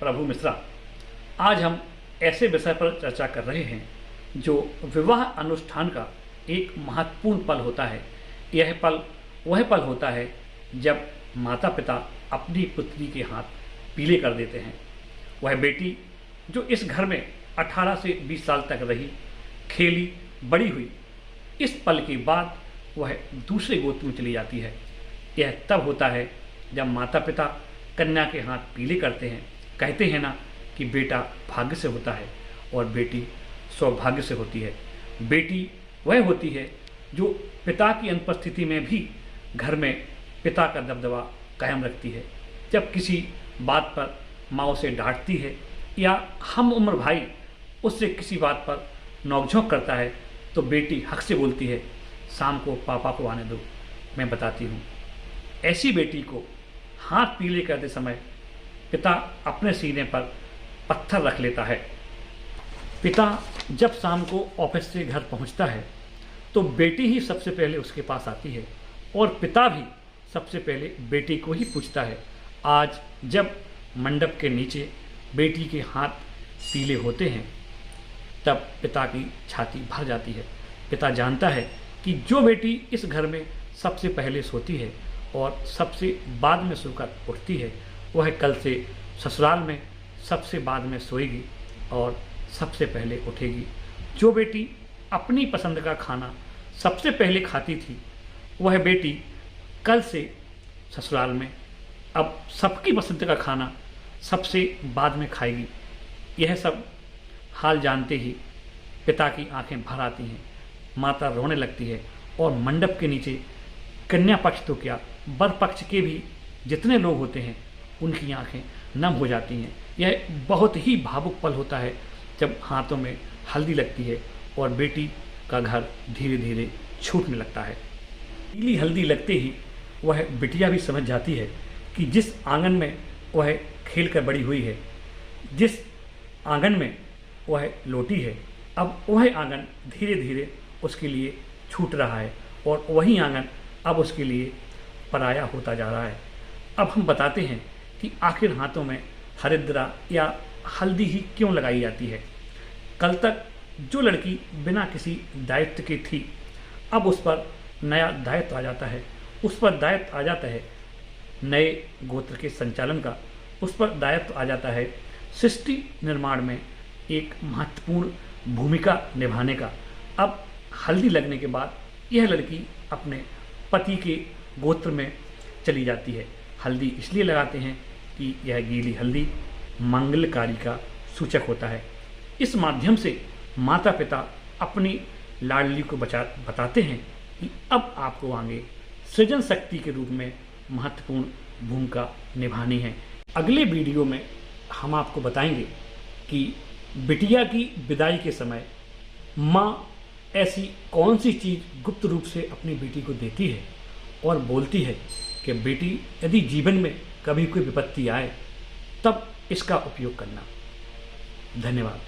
प्रभु मिश्रा। आज हम ऐसे विषय पर चर्चा कर रहे हैं जो विवाह अनुष्ठान का एक महत्वपूर्ण पल होता है। यह पल वह पल होता है जब माता पिता अपनी पुत्री के हाथ पीले कर देते हैं। वह बेटी जो इस घर में 18 से 20 साल तक रही, खेली, बड़ी हुई, इस पल के बाद वह दूसरे गोत्र में चली जाती है। यह तब होता है जब माता पिता कन्या के हाथ पीले करते हैं। कहते हैं ना कि बेटा भाग्य से होता है और बेटी सौभाग्य से होती है। बेटी वह होती है जो पिता की अनुपस्थिति में भी घर में पिता का दबदबा कायम रखती है। जब किसी बात पर माँ उसे डांटती है या हम उम्र भाई उससे किसी बात पर नोकझोंक करता है तो बेटी हक से बोलती है, शाम को पापा को आने दो, मैं बताती हूँ। ऐसी बेटी को हाथ पीले करते समय पिता अपने सीने पर पत्थर रख लेता है। पिता जब शाम को ऑफिस से घर पहुँचता है तो बेटी ही सबसे पहले उसके पास आती है और पिता भी सबसे पहले बेटी को ही पूछता है। आज जब मंडप के नीचे बेटी के हाथ पीले होते हैं तब पिता की छाती भर जाती है। पिता जानता है कि जो बेटी इस घर में सबसे पहले सोती है और सबसे बाद में सोकर उठती है, वह कल से ससुराल में सबसे बाद में सोएगी और सबसे पहले उठेगी। जो बेटी अपनी पसंद का खाना सबसे पहले खाती थी, वह बेटी कल से ससुराल में अब सबकी पसंद का खाना सबसे बाद में खाएगी। यह सब हाल जानते ही पिता की आंखें भर आती हैं, माता रोने लगती है और मंडप के नीचे कन्या पक्ष तो क्या, वर पक्ष के भी जितने लोग होते हैं उनकी आंखें नम हो जाती हैं। यह बहुत ही भावुक पल होता है जब हाथों में हल्दी लगती है और बेटी का घर धीरे धीरे छूटने लगता है। पीली हल्दी लगते ही वह बिटिया भी समझ जाती है कि जिस आंगन में वह खेल कर बड़ी हुई है, जिस आंगन में वह लोटी है, अब वह आंगन धीरे धीरे उसके लिए छूट रहा है और वही आंगन अब उसके लिए पराया होता जा रहा है। अब हम बताते हैं कि आखिर हाथों में हरिद्रा या हल्दी ही क्यों लगाई जाती है। कल तक जो लड़की बिना किसी दायित्व की थी, अब उस पर नया दायित्व आ जाता है। उस पर दायित्व आ जाता है नए गोत्र के संचालन का। उस पर दायित्व आ जाता है सृष्टि निर्माण में एक महत्वपूर्ण भूमिका निभाने का। अब हल्दी लगने के बाद यह लड़की अपने पति के गोत्र में चली जाती है। हल्दी इसलिए लगाते हैं कि यह गीली हल्दी मंगलकारी का सूचक होता है। इस माध्यम से माता पिता अपनी लाडली को बताते हैं कि अब आपको आगे सृजन शक्ति के रूप में महत्वपूर्ण भूमिका निभानी है। अगले वीडियो में हम आपको बताएंगे कि बिटिया की विदाई के समय माँ ऐसी कौन सी चीज़ गुप्त रूप से अपनी बेटी को देती है और बोलती है कि बेटी यदि जीवन में कभी कोई विपत्ति आए तब इसका उपयोग करना। धन्यवाद।